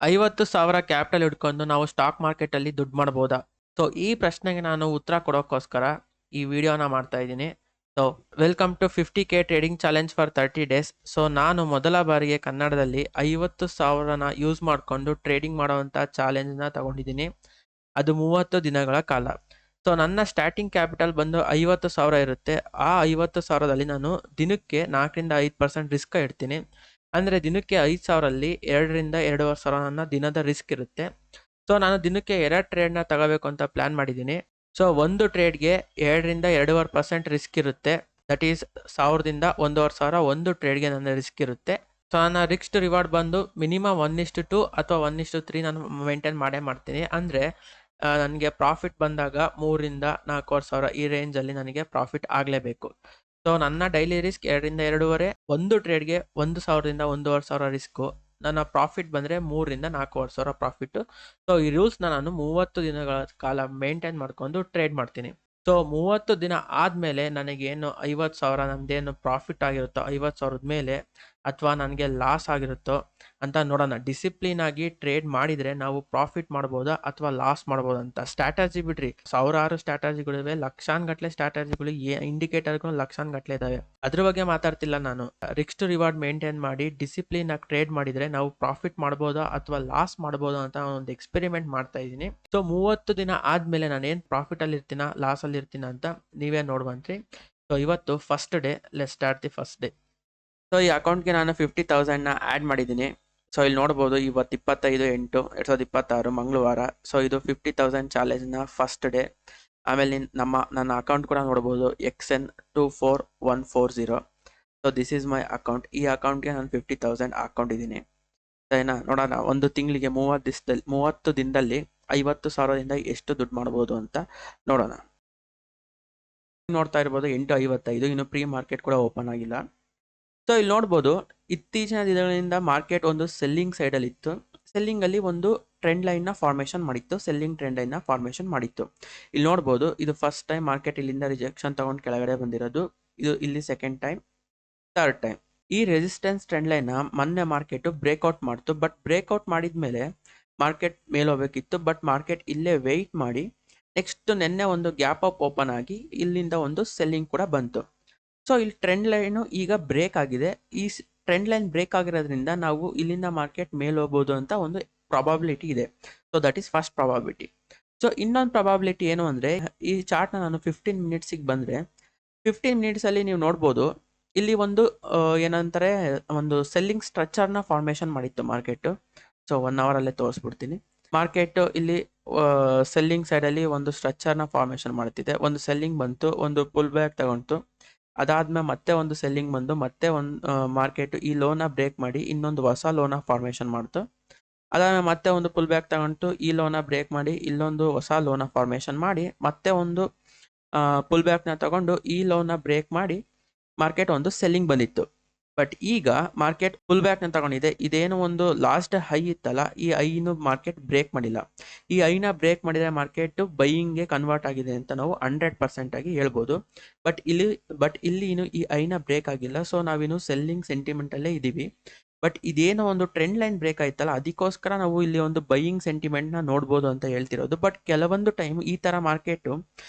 50,000 capital ಇಟ್ಕೊಂಡು ನಾವು stock market ಅಲ್ಲಿ ದುಡ್ಡು ಮಾಡಬಹುದಾ? ಸೊ ಈ ಪ್ರಶ್ನೆಗೆ ನಾನು ಉತ್ತರ ಕೊಡೋಕ್ಕೋಸ್ಕರ ಈ ವಿಡಿಯೋನ ಮಾಡ್ತಾ ಇದ್ದೀನಿ. So welcome to 50K trading challenge for 30 days. So ನಾನು ಮೊದಲ ಬಾರಿಗೆ ಕನ್ನಡದಲ್ಲಿ 50,000ನ ಯೂಸ್ ಮಾಡಿಕೊಂಡು ಟ್ರೇಡಿಂಗ್ ಮಾಡುವಂಥ ಚಾಲೆಂಜ್ನ ತಗೊಂಡಿದ್ದೀನಿ. ಅದು 30 ದಿನಗಳ ಕಾಲ. ಸೊ ನನ್ನ ಸ್ಟಾರ್ಟಿಂಗ್ ಕ್ಯಾಪಿಟಲ್ ಬಂದು 50,000 ಇರುತ್ತೆ. ಆ 50,000ದಲ್ಲಿ ನಾನು ದಿನಕ್ಕೆ 4ರಿಂದ 5% ರಿಸ್ಕ್ ಇಡ್ತೀನಿ. ಅಂದರೆ ದಿನಕ್ಕೆ 5,000ರಲ್ಲಿ 2ರಿಂದ 2,500 ನನ್ನ ದಿನದ ರಿಸ್ಕ್ ಇರುತ್ತೆ. ಸೊ ನಾನು ದಿನಕ್ಕೆ 2 ಟ್ರೇಡ್ನ ತಗೋಬೇಕು ಅಂತ ಪ್ಲಾನ್ ಮಾಡಿದ್ದೀನಿ. ಸೊ ಒಂದು ಟ್ರೇಡ್ಗೆ 2ರಿಂದ 2.5% ರಿಸ್ಕ್ ಇರುತ್ತೆ. ದಟ್ ಈಸ್ 1,000ದಿಂದ 1,500 ಒಂದು ಟ್ರೇಡ್ಗೆ ನನ್ನ ರಿಸ್ಕ್ ಇರುತ್ತೆ. ಸೊ ನನ್ನ ರಿಸ್ಕ್ ರಿವಾರ್ಡ್ ಬಂದು ಮಿನಿಮಮ್ 1:2 ಅಥವಾ 1:3 ನಾನು ಮೇಂಟೈನ್ ಮಾಡೇ ಮಾಡ್ತೀನಿ. ಅಂದರೆ ನನಗೆ ಪ್ರಾಫಿಟ್ ಬಂದಾಗ 3ರಿಂದ 4,500 ಈ ರೇಂಜಲ್ಲಿ ನನಗೆ ಪ್ರಾಫಿಟ್ ಆಗಲೇಬೇಕು. ಸೊ ನನ್ನ ಡೈಲಿ ರಿಸ್ಕ್ 2ರಿಂದ 2.5, ಒಂದು ಟ್ರೇಡ್ಗೆ 1,000ರಿಂದ 1,500 ರಿಸ್ಕು. ನನ್ನ ಪ್ರಾಫಿಟ್ ಬಂದರೆ 3ರಿಂದ 4,500 ಪ್ರಾಫಿಟ್ಟು. ಸೊ ಈ ರೂಲ್ಸ್ನ ನಾನು 30 ದಿನಗಳ ಕಾಲ ಮೇಂಟೈನ್ ಮಾಡ್ಕೊಂಡು ಟ್ರೇಡ್ ಮಾಡ್ತೀನಿ. ಸೊ 30 ದಿನ ಆದಮೇಲೆ ನನಗೇನು 50,000 ನಮ್ಮದೇನು ಪ್ರಾಫಿಟ್ ಆಗಿರುತ್ತೋ 50,000ದ ಮೇಲೆ ಅಥವಾ ನನಗೆ ಲಾಸ್ ಆಗಿರುತ್ತೋ ಅಂತ ನೋಡೋಣ. ಡಿಸಿಪ್ಲಿನ್ ಆಗಿ ಟ್ರೇಡ್ ಮಾಡಿದರೆ ನಾವು ಪ್ರಾಫಿಟ್ ಮಾಡ್ಬೋದಾ ಅಥವಾ ಲಾಸ್ ಮಾಡ್ಬೋದಾ ಅಂತ. ಸ್ಟ್ರಾಟಜಿ ಬಿಡ್ರಿ, ಸಾವಿರಾರು ಸ್ಟ್ರಾಟಜಿಗಳಿವೆ, ಲಕ್ಷಾನ್ಗಟ್ಲೆ ಸ್ಟ್ರಾಟಜಿಗಳು, ಇಂಡಿಕೇಟರ್ಗಳು ಲಕ್ಷಾನ್ಗಟ್ಲೆ ಇದಾವೆ. ಅದ್ರ ಬಗ್ಗೆ ಮಾತಾಡ್ತಿಲ್ಲ ನಾನು. ರಿಸ್ಕ್ ರಿವಾರ್ಡ್ ಮೇಂಟೈನ್ ಮಾಡಿ ಡಿಸಿಪ್ಲಿನ್ ಆಗಿ ಟ್ರೇಡ್ ಮಾಡಿದರೆ ನಾವು ಪ್ರಾಫಿಟ್ ಮಾಡ್ಬೋದಾ ಅಥವಾ ಲಾಸ್ ಮಾಡ್ಬೋದಾ ಅಂತ ಒಂದು ಎಕ್ಸ್ಪೆರಿಮೆಂಟ್ ಮಾಡ್ತಾ ಇದ್ದೀನಿ. ಸೊ 30 ದಿನ ಆದಮೇಲೆ ನಾನು ಏನು ಪ್ರಾಫಿಟ್ ಅಲ್ಲಿ ಇರ್ತೀನ ಲಾಸ್ ಅಲ್ಲಿ ಇರ್ತೀನ ಅಂತ ನೀವೇ ನೋಡ್ಬಂತ್ರಿ. ಸೊ ಇವತ್ತು first day, let start the first day. So ಈ ಅಕೌಂಟ್ಗೆ ನಾನು 50,000ನ ಆ್ಯಡ್ ಮಾಡಿದ್ದೀನಿ. ಸೊ ಇಲ್ಲಿ ನೋಡ್ಬೋದು, ಇವತ್ತು 25/8/2026 ಮಂಗಳವಾರ. ಸೊ ಇದು 50,000 ಚಾಲೆಂಜ್ನ ಫಸ್ಟ್ ಡೇ. ಆಮೇಲೆ ನನ್ನ ಅಕೌಂಟ್ ಕೂಡ ನೋಡ್ಬೋದು, XN24140. So this is my account. ಈ ಅಕೌಂಟ್ಗೆ ನಾನು 50,000 ಹಾಕೊಂಡಿದ್ದೀನಿ. ಸರಿನಾ? ನೋಡೋಣ ಒಂದು ತಿಂಗಳಿಗೆ 30 ದಿನದಲ್ಲಿ 50,000ದಿಂದ ಎಷ್ಟು ದುಡ್ಡು ಮಾಡ್ಬೋದು ಅಂತ ನೋಡೋಣ. ನೋಡ್ತಾ ಇರ್ಬೋದು 8:55, ಇನ್ನು ಪ್ರೀ ಮಾರ್ಕೆಟ್ ಕೂಡ ಓಪನ್ ಆಗಿಲ್ಲ. ಸೊ ಇಲ್ಲಿ ನೋಡ್ಬೋದು, ಇತ್ತೀಚಿನ ದಿನಗಳಿಂದ ಮಾರ್ಕೆಟ್ ಒಂದು ಸೆಲ್ಲಿಂಗ್ ಸೈಡಲ್ಲಿ ಇತ್ತು. ಸೆಲ್ಲಿಂಗಲ್ಲಿ ಒಂದು ಟ್ರೆಂಡ್ ಲೈನ್ನ ಫಾರ್ಮೇಷನ್ ಮಾಡಿತ್ತು, ಸೆಲ್ಲಿಂಗ್ ಟ್ರೆಂಡ್ ಲೈನ್ನ ಫಾರ್ಮೇಷನ್ ಮಾಡಿತ್ತು. ಇಲ್ಲಿ ನೋಡ್ಬೋದು, ಇದು ಫಸ್ಟ್ ಟೈಮ್ ಮಾರ್ಕೆಟ್ ಇಲ್ಲಿಂದ ರಿಜೆಕ್ಷನ್ ತಗೊಂಡು ಕೆಳಗಡೆ ಬಂದಿರೋದು. ಇದು ಇಲ್ಲಿ ಸೆಕೆಂಡ್ ಟೈಮ್, ಥರ್ಡ್ ಟೈಮ್. ಈ ರೆಸಿಸ್ಟೆನ್ಸ್ ಟ್ರೆಂಡ್ ಲೈನ್ನ ಮೊನ್ನೆ ಮಾರ್ಕೆಟ್ ಬ್ರೇಕ್ಔಟ್ ಮಾಡ್ತು. ಬಟ್ ಬ್ರೇಕ್ಔಟ್ ಮಾಡಿದ್ಮೇಲೆ ಮಾರ್ಕೆಟ್ ಮೇಲೆ ಹೋಗ್ಬೇಕಿತ್ತು. ಬಟ್ ಮಾರ್ಕೆಟ್ ಇಲ್ಲೇ ವೆಯ್ಟ್ ಮಾಡಿ ನೆಕ್ಸ್ಟ್ ನಿನ್ನೆ ಒಂದು ಗ್ಯಾಪ್ ಅಪ್ ಓಪನ್ ಆಗಿ ಇಲ್ಲಿಂದ ಒಂದು ಸೆಲ್ಲಿಂಗ್ ಕೂಡ ಬಂತು. ಸೊ ಇಲ್ಲಿ ಟ್ರೆಂಡ್ ಲೈನು ಈಗ ಬ್ರೇಕ್ ಆಗಿದೆ. ಈ ಟ್ರೆಂಡ್ ಲೈನ್ ಬ್ರೇಕ್ ಆಗಿರೋದ್ರಿಂದ ನಾವು ಇಲ್ಲಿಂದ ಮಾರ್ಕೆಟ್ ಮೇಲೆ ಹೋಗ್ಬೋದು ಅಂತ ಒಂದು ಪ್ರಾಬಬಿಲಿಟಿ ಇದೆ. So that is first probability. So ಇನ್ನೊಂದು ಪ್ರಾಬಬಿಲಿಟಿ ಏನು ಅಂದರೆ, ಈ ಚಾರ್ಟ್ನ ನಾನು 15 ಮಿನಿಟ್ಸಿಗೆ ಬಂದರೆ 15 ಮಿನಿಟ್ಸಲ್ಲಿ ನೀವು ನೋಡ್ಬೋದು, ಇಲ್ಲಿ ಒಂದು ಏನಂತಾರೆ, ಒಂದು ಸೆಲ್ಲಿಂಗ್ ಸ್ಟ್ರಕ್ಚರ್ನ ಫಾರ್ಮೇಷನ್ ಮಾಡಿತ್ತು ಮಾರ್ಕೆಟು. ಸೊ 1 ಅವರಲ್ಲೇ ತೋರಿಸ್ಬಿಡ್ತೀನಿ. ಮಾರ್ಕೆಟು ಇಲ್ಲಿ ಸೆಲ್ಲಿಂಗ್ ಸೈಡಲ್ಲಿ ಒಂದು ಸ್ಟ್ರಕ್ಚರ್ನ ಫಾರ್ಮೇಷನ್ ಮಾಡ್ತಿದೆ. ಒಂದು ಸೆಲ್ಲಿಂಗ್ ಬಂತು, ಒಂದು ಪುಲ್ ಬ್ಯಾಕ್ ತಗೊಂತು. ಅದಾದ್ಮೇಲೆ ಮತ್ತೆ ಒಂದು ಸೆಲ್ಲಿಂಗ್ ಬಂದು ಮತ್ತೆ ಒಂದು ಮಾರ್ಕೆಟ್ ಈ ಲೋನ ಬ್ರೇಕ್ ಮಾಡಿ ಇನ್ನೊಂದು ಹೊಸ ಲೋನ ಫಾರ್ಮೇಷನ್ ಮಾಡ್ತು. ಅದಾದ್ಮೇಲೆ ಮತ್ತೆ ಒಂದು ಪುಲ್ ಬ್ಯಾಕ್ ತಗೊಂಡು ಈ ಲೋನ ಬ್ರೇಕ್ ಮಾಡಿ ಇಲ್ಲೊಂದು ಹೊಸ ಲೋನ ಫಾರ್ಮೇಷನ್ ಮಾಡಿ ಮತ್ತೆ ಒಂದು ಪುಲ್ ಬ್ಯಾಕ್ನ ತಗೊಂಡು ಈ ಲೋನ ಬ್ರೇಕ್ ಮಾಡಿ ಮಾರ್ಕೆಟ್ ಒಂದು ಸೆಲ್ಲಿಂಗ್ ಬಂದಿತ್ತು. ಬಟ್ ಈಗ ಮಾರ್ಕೆಟ್ ಪುಲ್ ಬ್ಯಾಕ್ನ ತಗೊಂಡಿದೆ. ಇದೇನು ಒಂದು ಲಾಸ್ಟ್ ಹೈ ಇತ್ತಲ್ಲ, ಈ ಐನು ಮಾರ್ಕೆಟ್ ಬ್ರೇಕ್ ಮಾಡಿಲ್ಲ. ಈ ಐನ ಬ್ರೇಕ್ ಮಾಡಿದರೆ ಮಾರ್ಕೆಟ್ ಬೈಯಿಂಗ್ಗೆ ಕನ್ವರ್ಟ್ ಆಗಿದೆ ಅಂತ ನಾವು 100% ಆಗಿ ಹೇಳ್ಬೋದು. ಬಟ್ ಇಲ್ಲಿ ಇನ್ನು ಈ ಐನ ಬ್ರೇಕ್ ಆಗಿಲ್ಲ. ಸೊ ನಾವಿನ್ನು ಸೆಲ್ಲಿಂಗ್ ಸೆಂಟಿಮೆಂಟಲ್ಲೇ ಇದ್ದೀವಿ. ಬಟ್ ಇದೇನೋ ಒಂದು ಟ್ರೆಂಡ್ ಲೈನ್ ಬ್ರೇಕ್ ಆಯ್ತಲ್ಲ, ಅದಕ್ಕೋಸ್ಕರ ನಾವು ಇಲ್ಲಿ ಒಂದು ಬೈಯಿಂಗ್ ಸೆಂಟಿಮೆಂಟ್ನ ನೋಡ್ಬೋದು ಅಂತ ಹೇಳ್ತಿರೋದು. ಬಟ್ ಕೆಲವೊಂದು ಟೈಮ್ ಈ ಥರ ಮಾರ್ಕೆಟು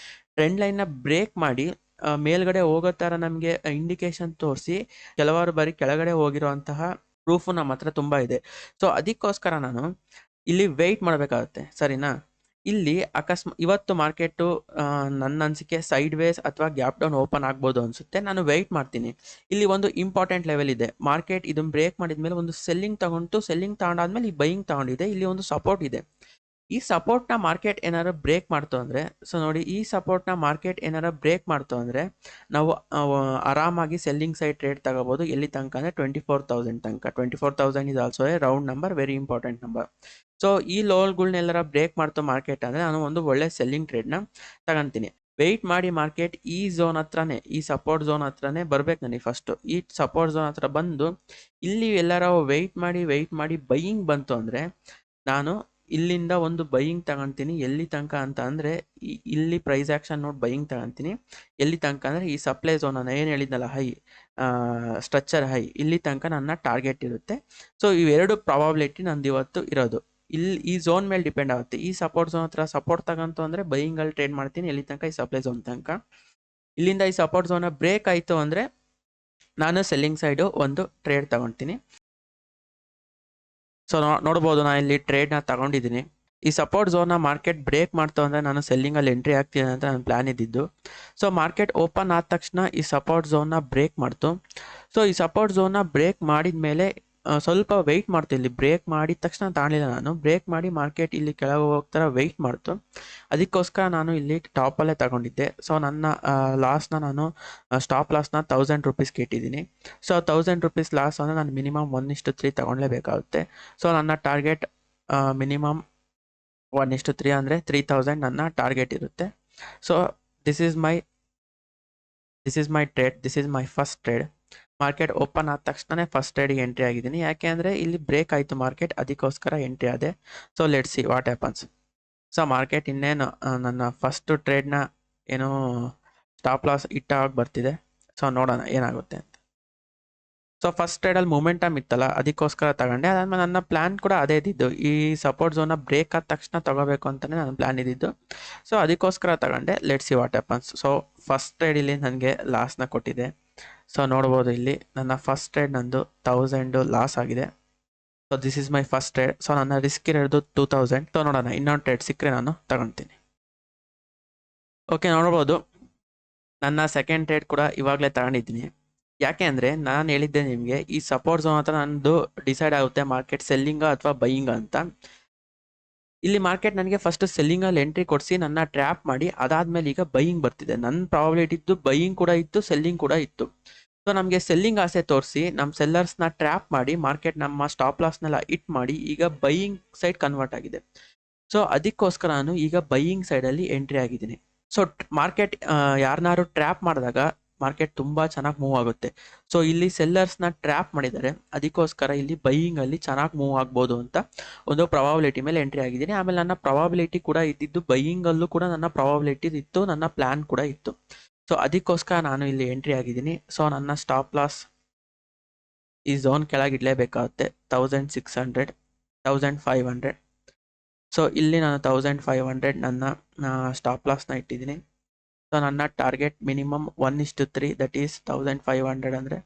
ಟ್ರೆಂಡ್ ಲೈನ್ನ ಬ್ರೇಕ್ ಮಾಡಿ ಮೇಲ್ಗಡೆ ಹೋಗೋ ಥರ ನಮಗೆ ಇಂಡಿಕೇಶನ್ ತೋರಿಸಿ ಕೆಲವಾರು ಬಾರಿ ಕೆಳಗಡೆ ಹೋಗಿರುವಂತಹ ಪ್ರೂಫು ನಮ್ಮ ಹತ್ರ ತುಂಬ ಇದೆ. ಸೊ ಅದಕ್ಕೋಸ್ಕರ ನಾನು ಇಲ್ಲಿ ವೆಯ್ಟ್ ಮಾಡಬೇಕಾಗುತ್ತೆ. ಸರಿನಾ? ಇಲ್ಲಿ ಇವತ್ತು ಮಾರ್ಕೆಟು ನನ್ನ ಅನಿಸಿಕೆ ಸೈಡ್ ವೇಸ್ ಅಥವಾ ಗ್ಯಾಪ್ ಡೌನ್ ಓಪನ್ ಆಗ್ಬೋದು ಅನಿಸುತ್ತೆ. ನಾನು ವೆಯ್ಟ್ ಮಾಡ್ತೀನಿ. ಇಲ್ಲಿ ಒಂದು ಇಂಪಾರ್ಟೆಂಟ್ ಲೆವೆಲ್ ಇದೆ. ಮಾರ್ಕೆಟ್ ಇದನ್ನು ಬ್ರೇಕ್ ಮಾಡಿದ್ಮೇಲೆ ಒಂದು ಸೆಲ್ಲಿಂಗ್ ತಗೊಂಡಾದ್ಮೇಲೆ ಈ ಬೈಯಿಂಗ್ ತಗೊಂಡಿದೆ. ಇಲ್ಲಿ ಒಂದು ಸಪೋರ್ಟ್ ಇದೆ. ಈ ಸಪೋರ್ಟ್ನ ಮಾರ್ಕೆಟ್ ಏನಾದ್ರು ಬ್ರೇಕ್ ಮಾಡ್ತು ಅಂದರೆ, ಸೊ ನೋಡಿ, ಈ ಸಪೋರ್ಟ್ನ ಮಾರ್ಕೆಟ್ ಏನಾರು ಬ್ರೇಕ್ ಮಾಡ್ತು ಅಂದರೆ ನಾವು ಆರಾಮಾಗಿ ಸೆಲ್ಲಿಂಗ್ ಸೈಡ್ ಟ್ರೇಡ್ ತಗೋಬೋದು. ಎಲ್ಲಿ ತನಕ ಅಂದರೆ 24,000 ತನಕ. 24,000 is also A round number, very important number. So ಈ ಲೋಲ್ಗಳನ್ನೆಲ್ಲರ ಬ್ರೇಕ್ ಮಾಡ್ತು ಮಾರ್ಕೆಟ್ ಅಂದರೆ ನಾನು ಒಂದು ಒಳ್ಳೆ ಸೆಲ್ಲಿಂಗ್ ಟ್ರೇಡ್ನ ತಗೊಂತೀನಿ. ವೆಯ್ಟ್ ಮಾಡಿ ಮಾರ್ಕೆಟ್ ಈ ಝೋನ್ ಹತ್ರನೇ, ಈ ಸಪೋರ್ಟ್ ಝೋನ್ ಹತ್ರನೇ ಬರ್ಬೇಕು ನನಗೆ ಫಸ್ಟು. ಈ ಸಪೋರ್ಟ್ ಝೋನ್ ಹತ್ರ ಬಂದು ಇಲ್ಲಿ ಎಲ್ಲರ ವೆಯ್ಟ್ ಮಾಡಿ ಬೈಯಿಂಗ್ ಬಂತು ಅಂದರೆ ನಾನು ಇಲ್ಲಿಂದ ಒಂದು ಬೈಯಿಂಗ್ ತಗೊತೀನಿ. ಎಲ್ಲಿ ತನಕ ಅಂತ ಅಂದರೆ ಇಲ್ಲಿ ಪ್ರೈಸ್ ಆ್ಯಕ್ಷನ್ ನೋಡಿ ಬೈಯಿಂಗ್ ತಗೊತೀನಿ. ಎಲ್ಲಿ ತನಕ ಅಂದರೆ ಈ ಸಪ್ಲೈ ಝೋನ್ ನಾನು ಏನು ಹೇಳಿದ್ನಲ್ಲ, ಹೈ ಸ್ಟ್ರಕ್ಚರ್ ಹೈ ಇಲ್ಲಿ ತನಕ ನನ್ನ ಟಾರ್ಗೆಟ್ ಇರುತ್ತೆ. ಸೊ ಇವೆರಡು ಪ್ರಾಬಬಿಲಿಟಿ ನಂದು ಇವತ್ತು ಇರೋದು. ಇಲ್ಲಿ ಈ ಝೋನ್ ಮೇಲೆ ಡಿಪೆಂಡ್ ಆಗುತ್ತೆ. ಈ ಸಪೋರ್ಟ್ ಝೋನ್ ಹತ್ರ ಸಪೋರ್ಟ್ ತಗಂತು ಅಂದರೆ ಬೈಯಿಂಗಲ್ಲಿ ಟ್ರೇಡ್ ಮಾಡ್ತೀನಿ ಎಲ್ಲಿ ತನಕ, ಈ ಸಪ್ಲೈ ಝೋನ್ ತನಕ. ಇಲ್ಲಿಂದ ಈ ಸಪೋರ್ಟ್ ಝೋನ ಬ್ರೇಕ್ ಆಯಿತು ಅಂದರೆ ನಾನು ಸೆಲ್ಲಿಂಗ್ ಸೈಡು ಒಂದು ಟ್ರೇಡ್ ತಗೊಳ್ತೀನಿ. ಸೊ ನೋಡ್ಬೋದು ನಾನು ಇಲ್ಲಿ ಟ್ರೇಡ್ನ ತಗೊಂಡಿದ್ದೀನಿ. ಈ ಸಪೋರ್ಟ್ ಝೋನ್ನ ಮಾರ್ಕೆಟ್ ಬ್ರೇಕ್ ಮಾಡ್ತು ಅಂದರೆ ನಾನು ಸೆಲ್ಲಿಂಗಲ್ಲಿ ಎಂಟ್ರಿ ಆಗ್ತೀನಿ ಅಂತ ನನ್ನ ಪ್ಲ್ಯಾನ್ ಇದ್ದಿದ್ದು. ಸೊ ಮಾರ್ಕೆಟ್ ಓಪನ್ ಆದ ತಕ್ಷಣ ಈ ಸಪೋರ್ಟ್ ಝೋನ್ನ ಬ್ರೇಕ್ ಮಾಡ್ತು. ಸೊ ಈ ಸಪೋರ್ಟ್ ಝೋನ್ನ ಬ್ರೇಕ್ ಮಾಡಿದ ಮೇಲೆ ಸ್ವಲ್ಪ ವೆಯ್ಟ್ ಮಾಡ್ತು. ಇಲ್ಲಿ ಬ್ರೇಕ್ ಮಾಡಿದ ತಕ್ಷಣ ತಾಣಲಿಲ್ಲ ನಾನು. ಬ್ರೇಕ್ ಮಾಡಿ ಮಾರ್ಕೆಟ್ ಇಲ್ಲಿ ಕೆಳಗೆ ಹೋಗ್ತಾರ ವೆಯ್ಟ್ ಮಾಡ್ತು. ಅದಕ್ಕೋಸ್ಕರ ನಾನು ಇಲ್ಲಿ ಟಾಪಲ್ಲೇ ತಗೊಂಡಿದ್ದೆ. ಸೊ ನನ್ನ ಲಾಸ್ನ ನಾನು ಸ್ಟಾಪ್ ಲಾಸ್ನ 1000 ರುಪೀಸ್ಗೆ ಇಟ್ಟಿದ್ದೀನಿ. ಸೊ 1000 ರುಪೀಸ್ ಲಾಸ್ ಅಂದರೆ ನಾನು ಮಿನಿಮಮ್ 1:3 ತಗೊಳ್ಳೇಬೇಕಾಗುತ್ತೆ. ಸೊ ನನ್ನ ಟಾರ್ಗೆಟ್ ಮಿನಿಮಮ್ 1:3 ಅಂದರೆ 3000 ನನ್ನ ಟಾರ್ಗೆಟ್ ಇರುತ್ತೆ. So this is my trade, this is my first trade. Market open ಆದ ತಕ್ಷಣ ಫಸ್ಟ್ ಟ್ರೇಡಿಗೆ ಎಂಟ್ರಿ ಆಗಿದ್ದೀನಿ. ಯಾಕೆ ಅಂದರೆ ಇಲ್ಲಿ ಬ್ರೇಕ್ ಆಯಿತು ಮಾರ್ಕೆಟ್, ಅದಕ್ಕೋಸ್ಕರ ಎಂಟ್ರಿ ಆದೆ. So let's see what happens. So market ಇನ್ನೇನು ನನ್ನ ಫಸ್ಟ್ ಟ್ರೇಡ್ನ ಏನೋ ಸ್ಟಾಪ್ ಲಾಸ್ ಇಟ್ಟಾಗಿ ಬರ್ತಿದೆ. ಸೊ ನೋಡೋಣ ಏನಾಗುತ್ತೆ ಅಂತ. ಸೊ ಫಸ್ಟ್ ಟ್ರೇಡಲ್ಲಿ ಮೊಮೆಂಟಮ್ ಇತ್ತಲ್ಲ, ಅದಕ್ಕೋಸ್ಕರ ತಗೊಂಡೆ. ಅದಾದ್ಮೇಲೆ ನನ್ನ ಪ್ಲ್ಯಾನ್ ಕೂಡ ಅದೇ ಇದ್ದಿದ್ದು, ಈ ಸಪೋರ್ಟ್ ಝೋನ್ನ ಬ್ರೇಕ್ ಆದ ತಕ್ಷಣ ತಗೋಬೇಕು ಅಂತಲೇ ನನ್ನ ಪ್ಲ್ಯಾನ್ ಇದ್ದಿದ್ದು. ಸೊ ಅದಕ್ಕೋಸ್ಕರ ತಗೊಂಡೆ. Let's see what happens. So first trade ಇಲ್ಲಿ ನನಗೆ ಲಾಸ್ನ ಕೊಟ್ಟಿದೆ. ಸೊ ನೋಡ್ಬೋದು ಇಲ್ಲಿ ನನ್ನ ಫಸ್ಟ್ ಟ್ರೇಡ್ ನಂದು 1000 ಲಾಸ್ ಆಗಿದೆ. So this is my first trade. So ನನ್ನ ರಿಸ್ಕ್ ಇರೋದು 2000. ಸೊ ನೋಡೋಣ ಇನ್ನೊಂದು ಟ್ರೇಡ್ ಸಿಕ್ಕರೆ ನಾನು ತಗೊಳ್ತೀನಿ. ಓಕೆ, ನೋಡ್ಬೋದು ನನ್ನ ಸೆಕೆಂಡ್ ಟ್ರೇಡ್ ಕೂಡ ಇವಾಗಲೇ ತಗೊಂಡಿದ್ದೀನಿ. ಯಾಕೆ ಅಂದರೆ ನಾನು ಹೇಳಿದ್ದೆ ನಿಮಗೆ, ಈ ಸಪೋರ್ಟ್ ಝೋನ್ ಹತ್ರ ನಂದು ಡಿಸೈಡ್ ಆಗುತ್ತೆ ಮಾರ್ಕೆಟ್ ಸೆಲ್ಲಿಂಗ ಅಥವಾ ಬೈಯಿಂಗ ಅಂತ. ಇಲ್ಲಿ ಮಾರ್ಕೆಟ್ ನನಗೆ ಫಸ್ಟ್ ಸೆಲ್ಲಿಂಗಲ್ಲಿ ಎಂಟ್ರಿ ಕೊಡಿಸಿ ನನ್ನ ಟ್ರ್ಯಾಪ್ ಮಾಡಿ ಅದಾದಮೇಲೆ ಈಗ ಬೈಯಿಂಗ್ ಬರ್ತಿದೆ. ನನ್ನ ಪ್ರಾಬಬಿಲಿಟಿ ಇದ್ದು ಬೈಯಿಂಗ್ ಕೂಡ ಇತ್ತು, ಸೆಲ್ಲಿಂಗ್ ಕೂಡ ಇತ್ತು. ಸೊ ನಮಗೆ ಸೆಲ್ಲಿಂಗ್ ಆಸೆ ತೋರಿಸಿ ನಮ್ಮ ಸೆಲ್ಲರ್ಸ್ನ ಟ್ರ್ಯಾಪ್ ಮಾಡಿ ಮಾರ್ಕೆಟ್ ನಮ್ಮ ಸ್ಟಾಪ್ ಲಾಸ್ನೆಲ್ಲ ಇಟ್ ಮಾಡಿ ಈಗ ಬೈಯಿಂಗ್ ಸೈಡ್ ಕನ್ವರ್ಟ್ ಆಗಿದೆ. ಸೊ ಅದಕ್ಕೋಸ್ಕರ ನಾನು ಈಗ ಬೈಯಿಂಗ್ ಸೈಡಲ್ಲಿ ಎಂಟ್ರಿ ಆಗಿದ್ದೀನಿ. ಸೊ ಮಾರ್ಕೆಟ್ ಯಾರನ್ನಾರು ಟ್ರ್ಯಾಪ್ ಮಾಡಿದಾಗ ಮಾರ್ಕೆಟ್ ತುಂಬ ಚೆನ್ನಾಗಿ ಮೂವ್ ಆಗುತ್ತೆ. ಸೊ ಇಲ್ಲಿ ಸೆಲ್ಲರ್ಸ್ನ ಟ್ರ್ಯಾಪ್ ಮಾಡಿದ್ದಾರೆ, ಅದಕ್ಕೋಸ್ಕರ ಇಲ್ಲಿ ಬೈಯಿಂಗಲ್ಲಿ ಚೆನ್ನಾಗಿ ಮೂವ್ ಆಗ್ಬೋದು ಅಂತ ಒಂದು ಪ್ರಾಬಬಿಲಿಟಿ ಮೇಲೆ ಎಂಟ್ರಿ ಆಗಿದ್ದೀನಿ. ಆಮೇಲೆ ನನ್ನ ಪ್ರಾಬಬಿಲಿಟಿ ಕೂಡ ಇದ್ದಿದ್ದು ಬೈಯಿಂಗಲ್ಲೂ ಕೂಡ ನನ್ನ ಪ್ರಾಬಬಿಲಿಟಿ ಇತ್ತು, ನನ್ನ ಪ್ಲ್ಯಾನ್ ಕೂಡ ಇತ್ತು. ಸೊ ಅದಕ್ಕೋಸ್ಕರ ನಾನು ಇಲ್ಲಿ ಎಂಟ್ರಿ ಆಗಿದ್ದೀನಿ. ಸೊ ನನ್ನ ಸ್ಟಾಪ್ ಲಾಸ್ ಈ ಝೋನ್ ಕೆಳಗೆ ಇಡಲೇಬೇಕಾಗುತ್ತೆ, 1600, 1500. ಸೊ ಇಲ್ಲಿ ನಾನು 1500 ನನ್ನ ಸ್ಟಾಪ್ ಲಾಸ್ನ ಇಟ್ಟಿದ್ದೀನಿ. ಸೊ ನನ್ನ ಟಾರ್ಗೆಟ್ ಮಿನಿಮಮ್ 1:3, ದಟ್ ಈಸ್ 1500 ಅಂದರೆ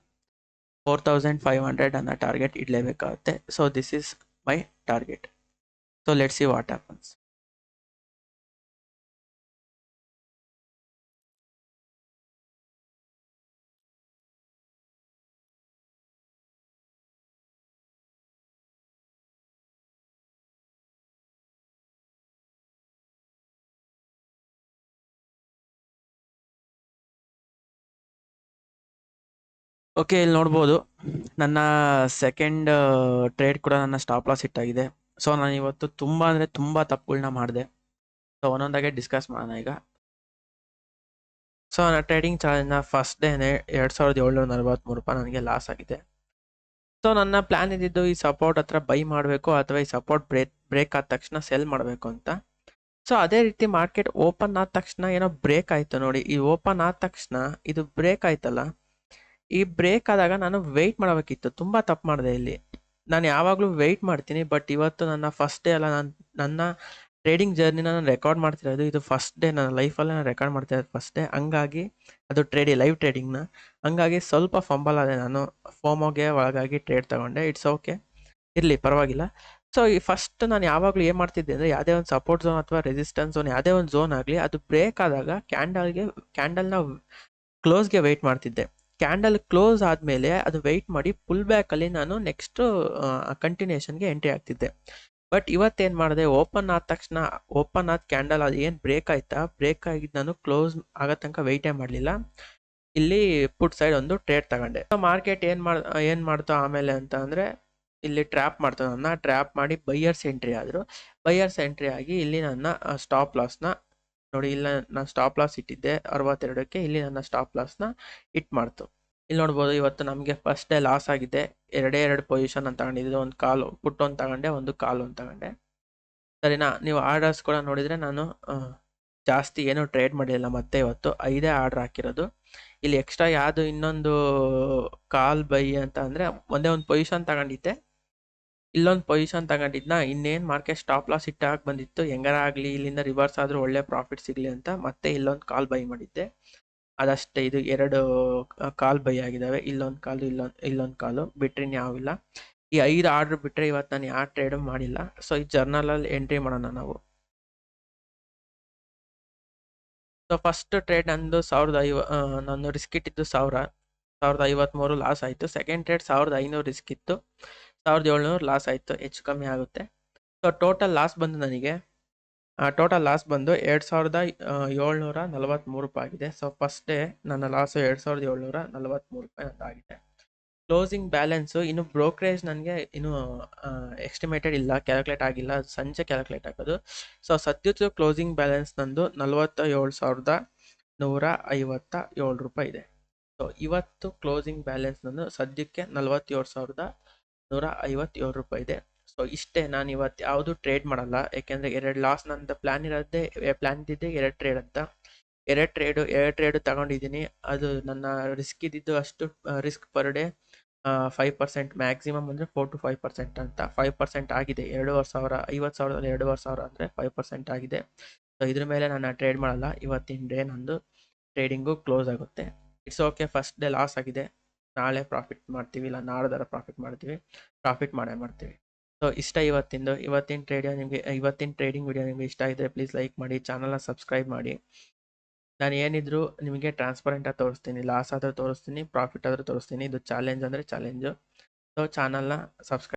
4500 ನನ್ನ ಟಾರ್ಗೆಟ್ ಇಡಲೇಬೇಕಾಗುತ್ತೆ. So this is my target. So let's see what happens. Okay, ಇಲ್ಲಿ ನೋಡ್ಬೋದು ನನ್ನ ಸೆಕೆಂಡ್ ಟ್ರೇಡ್ ಕೂಡ ನನ್ನ ಸ್ಟಾಪ್ ಲಾಸ್ ಹಿಟ್ಟಾಗಿದೆ. ಸೊ ನಾನು ಇವತ್ತು ತುಂಬ ಅಂದರೆ ತುಂಬ ತಪ್ಪುಗಳನ್ನ ಮಾಡಿದೆ. ಸೊ ಒಂದೊಂದಾಗೆ ಡಿಸ್ಕಸ್ ಮಾಡೋಣ ಈಗ. ಸೊ ನನ್ನ ಟ್ರೇಡಿಂಗ್ ಚಾರ್ಜ್ನ ಫಸ್ಟ್ ಡೇನೆ 2743 ರೂಪಾಯಿ ನನಗೆ ಲಾಸ್ ಆಗಿದೆ. ಸೊ ನನ್ನ ಪ್ಲ್ಯಾನ್ ಇದ್ದಿದ್ದು ಈ ಸಪೋರ್ಟ್ ಹತ್ರ ಬೈ ಮಾಡಬೇಕು ಅಥವಾ ಈ ಸಪೋರ್ಟ್ ಬ್ರೇಕ್ ಆದ ತಕ್ಷಣ ಸೆಲ್ ಮಾಡಬೇಕು ಅಂತ. ಸೊ ಅದೇ ರೀತಿ ಮಾರ್ಕೆಟ್ ಓಪನ್ ಆದ ತಕ್ಷಣ ಏನೋ ಬ್ರೇಕ್ ಆಯಿತು ನೋಡಿ. ಈ ಓಪನ್ ಆದ ತಕ್ಷಣ ಇದು ಬ್ರೇಕ್ ಆಯ್ತಲ್ಲ, ಈ ಬ್ರೇಕ್ ಆದಾಗ ನಾನು ವೆಯ್ಟ್ ಮಾಡಬೇಕಿತ್ತು. ತುಂಬ ತಪ್ಪು ಮಾಡಿದೆ ಇಲ್ಲಿ. ನಾನು ಯಾವಾಗಲೂ ವೆಯ್ಟ್ ಮಾಡ್ತೀನಿ, ಬಟ್ ಇವತ್ತು ನನ್ನ ಫಸ್ಟ್ ಡೇ ಅಲ್ಲ, ನನ್ನ ಟ್ರೇಡಿಂಗ್ ಜರ್ನಿನ ನಾನು ರೆಕಾರ್ಡ್ ಮಾಡ್ತಿರೋದು ಇದು ಫಸ್ಟ್ ಡೇ. ನನ್ನ ಲೈಫಲ್ಲೇ ನಾನು ರೆಕಾರ್ಡ್ ಮಾಡ್ತಿರೋದು ಫಸ್ಟ್ ಡೇ. ಹಂಗಾಗಿ ಅದು ಲೈವ್ ಟ್ರೇಡಿಂಗ್ನ, ಹಂಗಾಗಿ ಸ್ವಲ್ಪ ಫಂಬಲ್ ಆದೆ ನಾನು. ಫೋಮೋಗೆ ಒಳಗಾಗಿ ಟ್ರೇಡ್ ತಗೊಂಡೆ. ಇಟ್ಸ್ ಓಕೆ, ಇರಲಿ ಪರವಾಗಿಲ್ಲ. ಸೊ ಈ ಫಸ್ಟ್ ನಾನು ಯಾವಾಗಲೂ ಏನು ಮಾಡ್ತಿದ್ದೆ ಅಂದರೆ, ಯಾವುದೇ ಒಂದು ಸಪೋರ್ಟ್ ಝೋನ್ ಅಥವಾ ರೆಸಿಸ್ಟೆನ್ಸ್ ಝೋನ್ ಯಾವುದೇ ಒಂದು ಝೋನ್ ಆಗಲಿ, ಅದು ಬ್ರೇಕ್ ಆದಾಗ ಕ್ಯಾಂಡಲ್ನ ಕ್ಲೋಸ್ಗೆ ವೆಯ್ಟ್ ಮಾಡ್ತಿದ್ದೆ. ಕ್ಯಾಂಡಲ್ ಕ್ಲೋಸ್ ಆದಮೇಲೆ ಅದು ವೆಯ್ಟ್ ಮಾಡಿ ಪುಲ್ ಬ್ಯಾಕಲ್ಲಿ ನಾನು ನೆಕ್ಸ್ಟು ಕಂಟಿನ್ಯೂಷನ್ಗೆ ಎಂಟ್ರಿ ಆಗ್ತಿದ್ದೆ. ಬಟ್ ಇವತ್ತೇನು ಮಾಡಿದೆ, ಓಪನ್ ಆದ ತಕ್ಷಣ ಓಪನ್ ಆದ ಕ್ಯಾಂಡಲ್ ಅದು ಏನು ಬ್ರೇಕ್ ಆಯ್ತಾ, ಬ್ರೇಕ್ ಆಗಿದ್ದು ನಾನು ಕ್ಲೋಸ್ ಆಗೋ ತನಕ ವೆಯ್ಟೇ ಮಾಡಲಿಲ್ಲ. ಇಲ್ಲಿ ಪುಟ್ ಸೈಡ್ ಒಂದು ಟ್ರೇಡ್ ತಗೊಂಡೆ. ಮಾರ್ಕೆಟ್ ಏನು ಮಾಡ್ತು ಆಮೇಲೆ ಅಂತ ಅಂದರೆ, ಇಲ್ಲಿ ಟ್ರ್ಯಾಪ್ ಮಾಡ್ತು. ನನ್ನ ಟ್ರ್ಯಾಪ್ ಮಾಡಿ ಬೈಯರ್ಸ್ ಎಂಟ್ರಿ ಆದರು. ಬೈಯರ್ಸ್ ಎಂಟ್ರಿ ಆಗಿ ಇಲ್ಲಿ ನನ್ನ ಸ್ಟಾಪ್ ಲಾಸ್ನ ನೋಡಿ, ಇಲ್ಲ ನಾನು ಸ್ಟಾಪ್ ಲಾಸ್ ಇಟ್ಟಿದ್ದೆ 62ಕ್ಕೆ, ಇಲ್ಲಿ ನನ್ನ ಸ್ಟಾಪ್ ಲಾಸ್ನ ಇಟ್ ಮಾಡ್ತು. ಇಲ್ಲಿ ನೋಡ್ಬೋದು ಇವತ್ತು ನಮಗೆ ಫಸ್ಟ್ ಡೇ ಲಾಸ್ ಆಗಿದೆ. 2 ಪೊಸಿಷನ್ ಅಂತ ತಗೊಂಡಿದ್ದು, ಒಂದು ಕಾಲು ಪುಟ್ ಒಂದು ತಗೊಂಡೆ, ಒಂದು ಕಾಲು ಒಂದು ತಗೊಂಡೆ. ಸರಿನಾ? ನೀವು ಆರ್ಡರ್ಸ್ ಕೂಡ ನೋಡಿದರೆ ನಾನು ಜಾಸ್ತಿ ಏನೂ ಟ್ರೇಡ್ ಮಾಡಿಲ್ಲ ಮತ್ತೆ ಇವತ್ತು 5 ಆರ್ಡರ್ ಹಾಕಿರೋದು. ಇಲ್ಲಿ ಎಕ್ಸ್ಟ್ರಾ ಯಾವುದು ಇನ್ನೊಂದು ಕಾಲ್ ಬೈ ಅಂತ ಅಂದರೆ ಒಂದೇ ಒಂದು ಪೊಸಿಷನ್ ತಗೊಂಡಿದ್ದೆ, ಇಲ್ಲೊಂದು ಪೊಸಿಷನ್ ತಗೊಂಡಿದ್ನ, ಇನ್ನೇನು ಮಾರ್ಕೆಟ್ ಸ್ಟಾಪ್ ಲಾಸ್ ಇಟ್ಟಾಗ ಬಂದಿತ್ತು, ಹೆಂಗಾರ ಆಗಲಿ ಇಲ್ಲಿಂದ ರಿವರ್ಸ್ ಆದರೂ ಒಳ್ಳೆ ಪ್ರಾಫಿಟ್ ಸಿಗಲಿ ಅಂತ ಮತ್ತೆ ಇಲ್ಲೊಂದು ಕಾಲ್ ಬೈ ಮಾಡಿದ್ದೆ. ಅದಷ್ಟೇ, ಇದು 2 ಕಾಲ್ ಬೈ ಆಗಿದ್ದಾವೆ, ಇಲ್ಲೊಂದು ಕಾಲು ಇಲ್ಲೊಂದು ಕಾಲು ಬಿಟ್ರೆ ಯಾವಿಲ್ಲ. ಈ 5 ಆರ್ಡರ್ ಬಿಟ್ಟರೆ ಇವತ್ತು ನಾನು ಯಾವ ಟ್ರೇಡು ಮಾಡಿಲ್ಲ. ಸೊ ಈ ಜರ್ನಲಲ್ಲಿ ಎಂಟ್ರಿ ಮಾಡೋಣ ನಾವು. ಸೊ ಫಸ್ಟ್ ಟ್ರೇಡ್ ನಂದು ನಾನು ರಿಸ್ಕ್ ಇಟ್ಟಿದ್ದು 1053 ಲಾಸ್ ಆಯಿತು. ಸೆಕೆಂಡ್ ಟ್ರೇಡ್ 1500 ರಿಸ್ಕ್ ಇತ್ತು, 1700 ಲಾಸ್ ಆಯಿತು, ಹೆಚ್ಚು ಕಮ್ಮಿ ಆಗುತ್ತೆ. ಸೊ ಟೋಟಲ್ ಲಾಸ್ ಬಂದು ನನಗೆ 2743 ರೂಪಾಯಿ ಆಗಿದೆ. ಸೊ ಫಸ್ಟ್ ಡೇ ನನ್ನ ಲಾಸು 2743 ರೂಪಾಯಿ ಅಂತ ಆಗಿದೆ. ಕ್ಲೋಸಿಂಗ್ ಬ್ಯಾಲೆನ್ಸು ಇನ್ನು ಬ್ರೋಕರೇಜ್ ನನಗೆ ಇನ್ನೂ ಎಸ್ಟಿಮೇಟೆಡ್ ಇಲ್ಲ, ಕ್ಯಾಲ್ಕುಲೇಟ್ ಆಗಿಲ್ಲ, ಅದು ಸಂಜೆ ಕ್ಯಾಲ್ಕುಲೇಟ್ ಆಗೋದು. ಸೊ ಸದ್ಯದ ಕ್ಲೋಸಿಂಗ್ ಬ್ಯಾಲೆನ್ಸ್ ನಂದು 47,157 ರೂಪಾಯಿ ಇದೆ. ಸೊ ಇವತ್ತು ಕ್ಲೋಸಿಂಗ್ ಬ್ಯಾಲೆನ್ಸ್ ನಂದು ಸದ್ಯಕ್ಕೆ 47,157 ರೂಪಾಯಿ ಇದೆ. ಸೊ ಇಷ್ಟೇ, ನಾನು ಇವತ್ತು ಯಾವುದು ಟ್ರೇಡ್ ಮಾಡಲ್ಲ, ಯಾಕೆಂದರೆ 2 ಲಾಸ್ ನನ್ನ ಪ್ಲ್ಯಾನ್ ಇದ್ದಿದ್ದೆ 2 ಟ್ರೇಡ್ ಅಂತ. 2 ಟ್ರೇಡು ತಗೊಂಡಿದ್ದೀನಿ. ಅದು ನನ್ನ ರಿಸ್ಕ್ ಇದ್ದಿದ್ದು ಅಷ್ಟು ರಿಸ್ಕ್ ಪರ್ ಡೇ 5%, ಮ್ಯಾಕ್ಸಿಮಮ್ ಅಂದರೆ 4 to 5% ಅಂತ. 5% ಆಗಿದೆ. 2,500, 50,000 2,500 ಅಂದರೆ 5% ಆಗಿದೆ. ಸೊ ಇದ್ರ ಮೇಲೆ ನಾನು ಟ್ರೇಡ್ ಮಾಡಲ್ಲ. ಇವತ್ತಿನ ಡೇ ನಂದು ಟ್ರೇಡಿಂಗು ಕ್ಲೋಸ್ ಆಗುತ್ತೆ. It's okay, first day loss ಆಗಿದೆ, ನಾಳೆ ಪ್ರಾಫಿಟ್ ಮಾಡ್ತೀವಿ, ಇಲ್ಲ ನಾಡ್ದರ ಪ್ರಾಫಿಟ್ ಮಾಡ್ತೀವಿ. ಸೊ ಇಷ್ಟ ಇವತ್ತಿನ ಟ್ರೇಡಿಂಗ್ ವಿಡಿಯೋ ನಿಮಗೆ ಇಷ್ಟ ಆಗಿದ್ರೆ ಪ್ಲೀಸ್ ಲೈಕ್ ಮಾಡಿ, ಚಾನಲ್ನ ಸಬ್ಸ್ಕ್ರೈಬ್ ಮಾಡಿ. ನಾನು ಏನಿದ್ರು ನಿಮಗೆ ಟ್ರಾನ್ಸ್ಪರೆಂಟಾಗಿ ತೋರಿಸ್ತೀನಿ, ಲಾಸ್ ಆದರೂ ತೋರಿಸ್ತೀನಿ, ಪ್ರಾಫಿಟ್ ಆದರೂ ತೋರಿಸ್ತೀನಿ. ಇದು ಚಾಲೆಂಜ್ ಅಂದರೆ ಚಾಲೆಂಜು. ಸೊ ಚಾನಲ್ನ ಸಬ್ಸ್ಕ್ರೈಬ್